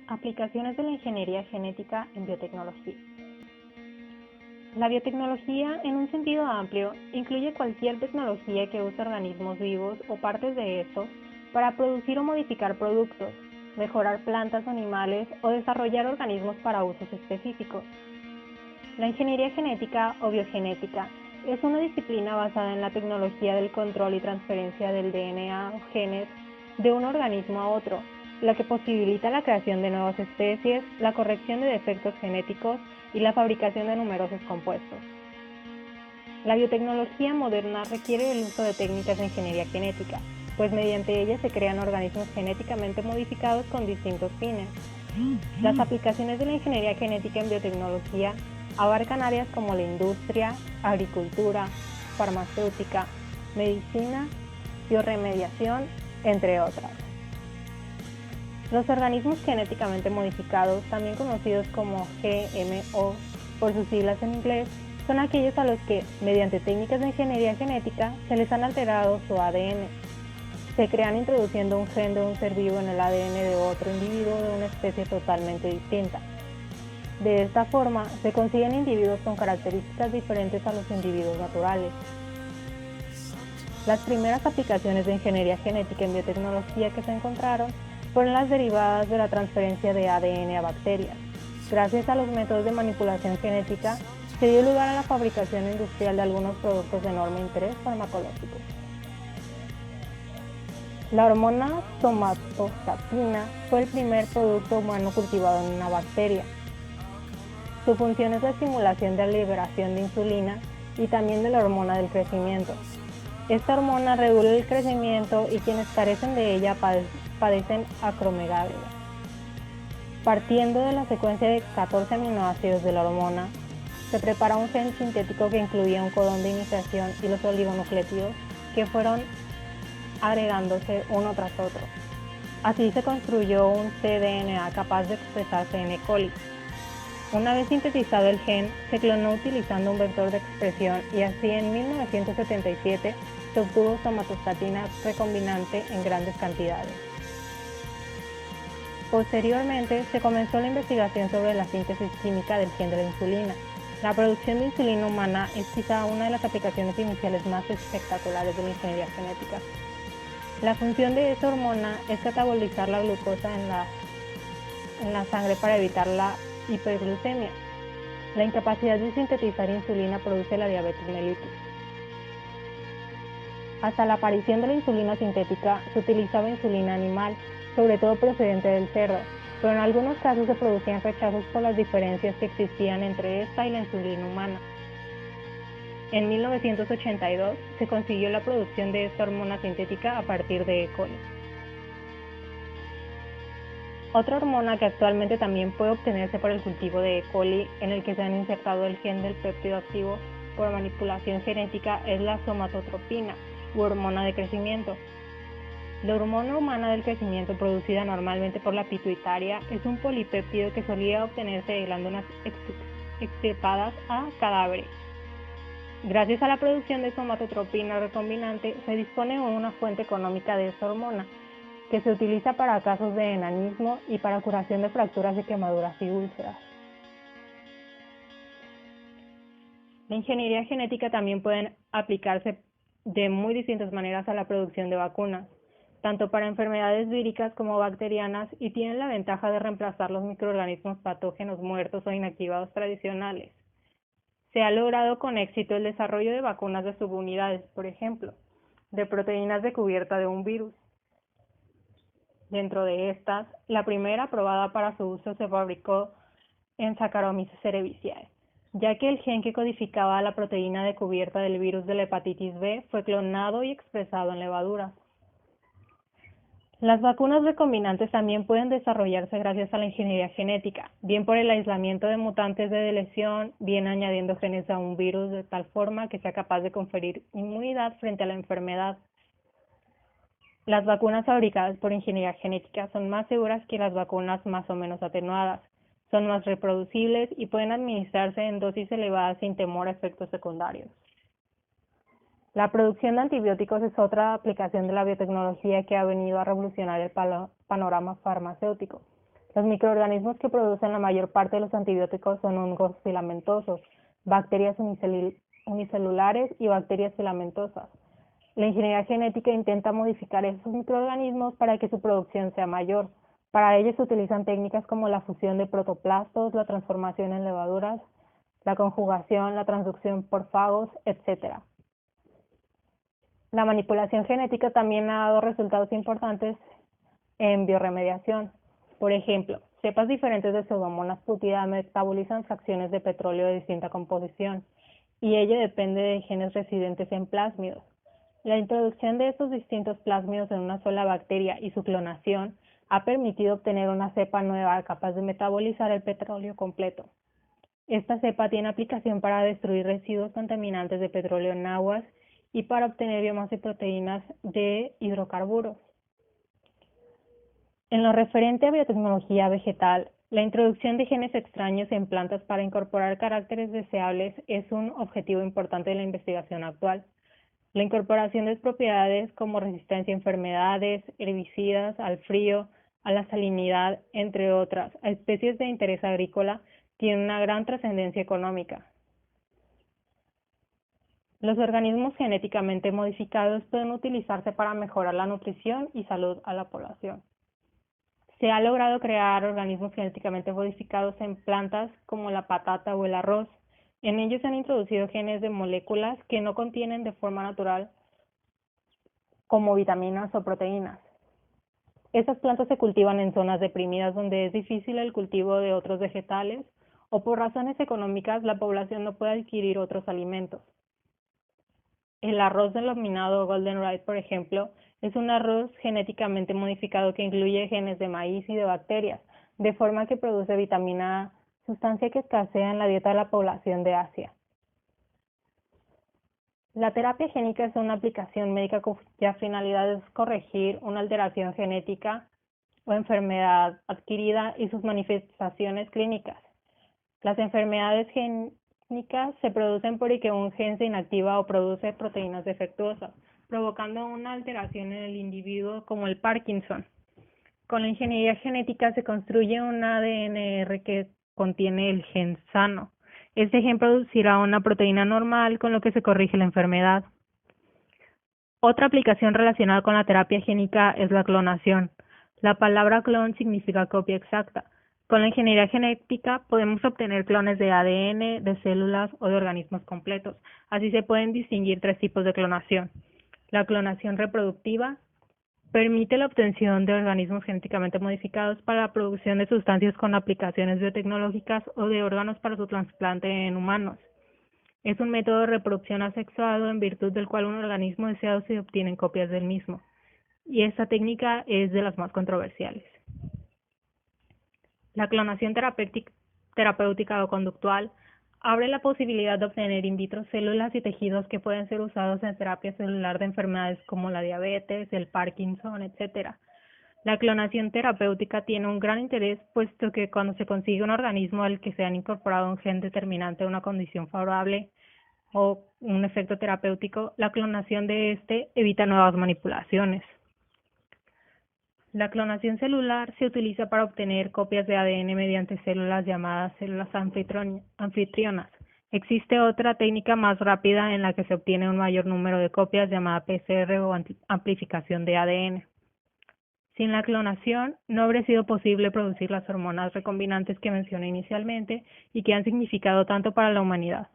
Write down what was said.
Aplicaciones de la ingeniería genética en biotecnología. La biotecnología, en un sentido amplio, incluye cualquier tecnología que use organismos vivos o partes de estos para producir o modificar productos, mejorar plantas o animales o desarrollar organismos para usos específicos. La ingeniería genética o biogenética es una disciplina basada en la tecnología del control y transferencia del DNA o genes de un organismo a otro, la que posibilita la creación de nuevas especies, la corrección de defectos genéticos y la fabricación de numerosos compuestos. La biotecnología moderna requiere el uso de técnicas de ingeniería genética, pues mediante ellas se crean organismos genéticamente modificados con distintos fines. Las aplicaciones de la ingeniería genética en biotecnología abarcan áreas como la industria, agricultura, farmacéutica, medicina, bioremediación, entre otras. Los organismos genéticamente modificados, también conocidos como GMO por sus siglas en inglés, son aquellos a los que, mediante técnicas de ingeniería genética, se les han alterado su ADN. Se crean introduciendo un gen de un ser vivo en el ADN de otro individuo de una especie totalmente distinta. De esta forma, se consiguen individuos con características diferentes a los individuos naturales. Las primeras aplicaciones de ingeniería genética en biotecnología que se encontraron fueron las derivadas de la transferencia de ADN a bacterias. Gracias a los métodos de manipulación genética, se dio lugar a la fabricación industrial de algunos productos de enorme interés farmacológico. La hormona somatostatina fue el primer producto humano cultivado en una bacteria. Su función es la estimulación de la liberación de insulina y también de la hormona del crecimiento. Esta hormona regula el crecimiento y quienes carecen de ella padecen acromegalia. Partiendo de la secuencia de 14 aminoácidos de la hormona, se prepara un gen sintético que incluía un codón de iniciación y los oligonucleótidos que fueron agregándose uno tras otro. Así se construyó un cDNA capaz de expresarse en E. coli. Una vez sintetizado el gen, se clonó utilizando un vector de expresión y así en 1977 se obtuvo somatostatina recombinante en grandes cantidades. Posteriormente, se comenzó la investigación sobre la síntesis química del gen de la insulina. La producción de insulina humana es quizá una de las aplicaciones iniciales más espectaculares de la ingeniería genética. La función de esta hormona es catabolizar la glucosa en la sangre para evitar la hiperglucemia. La incapacidad de sintetizar insulina produce la diabetes mellitus. Hasta la aparición de la insulina sintética se utilizaba insulina animal, sobre todo procedente del cerdo, pero en algunos casos se producían rechazos por las diferencias que existían entre esta y la insulina humana. En 1982 se consiguió la producción de esta hormona sintética a partir de E. coli. Otra hormona que actualmente también puede obtenerse por el cultivo de E. coli, en el que se han insertado el gen del péptido activo por manipulación genética, es la somatotropina, u hormona de crecimiento. La hormona humana del crecimiento, producida normalmente por la pituitaria, es un polipéptido que solía obtenerse de glándulas extirpadas a cadáveres. Gracias a la producción de somatotropina recombinante, se dispone de una fuente económica de esta hormona, que se utiliza para casos de enanismo y para curación de fracturas de quemaduras y úlceras. La ingeniería genética también puede aplicarse de muy distintas maneras a la producción de vacunas, tanto para enfermedades víricas como bacterianas, y tienen la ventaja de reemplazar los microorganismos patógenos muertos o inactivados tradicionales. Se ha logrado con éxito el desarrollo de vacunas de subunidades, por ejemplo, de proteínas de cubierta de un virus. Dentro de estas, la primera aprobada para su uso se fabricó en Saccharomyces cerevisiae, ya que el gen que codificaba la proteína de cubierta del virus de la hepatitis B fue clonado y expresado en levaduras. Las vacunas recombinantes también pueden desarrollarse gracias a la ingeniería genética, bien por el aislamiento de mutantes de deleción, bien añadiendo genes a un virus de tal forma que sea capaz de conferir inmunidad frente a la enfermedad. Las vacunas fabricadas por ingeniería genética son más seguras que las vacunas más o menos atenuadas, son más reproducibles y pueden administrarse en dosis elevadas sin temor a efectos secundarios. La producción de antibióticos es otra aplicación de la biotecnología que ha venido a revolucionar el panorama farmacéutico. Los microorganismos que producen la mayor parte de los antibióticos son hongos filamentosos, bacterias unicelulares y bacterias filamentosas. La ingeniería genética intenta modificar esos microorganismos para que su producción sea mayor. Para ello se utilizan técnicas como la fusión de protoplastos, la transformación en levaduras, la conjugación, la transducción por fagos, etc. La manipulación genética también ha dado resultados importantes en bioremediación. Por ejemplo, cepas diferentes de Pseudomonas putida metabolizan fracciones de petróleo de distinta composición, y ello depende de genes residentes en plásmidos. La introducción de estos distintos plásmidos en una sola bacteria y su clonación ha permitido obtener una cepa nueva capaz de metabolizar el petróleo completo. Esta cepa tiene aplicación para destruir residuos contaminantes de petróleo en aguas y para obtener biomasa y proteínas de hidrocarburos. En lo referente a biotecnología vegetal, la introducción de genes extraños en plantas para incorporar caracteres deseables es un objetivo importante de la investigación actual. La incorporación de propiedades como resistencia a enfermedades, herbicidas, al frío, a la salinidad, entre otras, a especies de interés agrícola, tiene una gran trascendencia económica. Los organismos genéticamente modificados pueden utilizarse para mejorar la nutrición y salud a la población. Se ha logrado crear organismos genéticamente modificados en plantas como la patata o el arroz. En ellos se han introducido genes de moléculas que no contienen de forma natural, como vitaminas o proteínas. Estas plantas se cultivan en zonas deprimidas donde es difícil el cultivo de otros vegetales o por razones económicas la población no puede adquirir otros alimentos. El arroz denominado Golden Rice, por ejemplo, es un arroz genéticamente modificado que incluye genes de maíz y de bacterias, de forma que produce vitamina A, sustancia que escasea en la dieta de la población de Asia. La terapia génica es una aplicación médica cuya finalidad es corregir una alteración genética o enfermedad adquirida y sus manifestaciones clínicas. Las enfermedades genéticas se producen porque un gen se inactiva o produce proteínas defectuosas, provocando una alteración en el individuo como el Parkinson. Con la ingeniería genética se construye un ADNR que contiene el gen sano. Este gen producirá una proteína normal con lo que se corrige la enfermedad. Otra aplicación relacionada con la terapia génica es la clonación. La palabra clon significa copia exacta. Con la ingeniería genética podemos obtener clones de ADN, de células o de organismos completos. Así se pueden distinguir tres tipos de clonación. La clonación reproductiva permite la obtención de organismos genéticamente modificados para la producción de sustancias con aplicaciones biotecnológicas o de órganos para su trasplante en humanos. Es un método de reproducción asexuado en virtud del cual un organismo deseado se obtienen copias del mismo, y esta técnica es de las más controversiales. La clonación terapéutica o conductual abre la posibilidad de obtener in vitro células y tejidos que pueden ser usados en terapia celular de enfermedades como la diabetes, el Parkinson, etc. La clonación terapéutica tiene un gran interés, puesto que cuando se consigue un organismo al que se han incorporado un gen determinante de una condición favorable o un efecto terapéutico, la clonación de este evita nuevas manipulaciones. La clonación celular se utiliza para obtener copias de ADN mediante células llamadas células anfitrionas. Existe otra técnica más rápida en la que se obtiene un mayor número de copias llamada PCR o amplificación de ADN. Sin la clonación, no habría sido posible producir las hormonas recombinantes que mencioné inicialmente y que han significado tanto para la humanidad.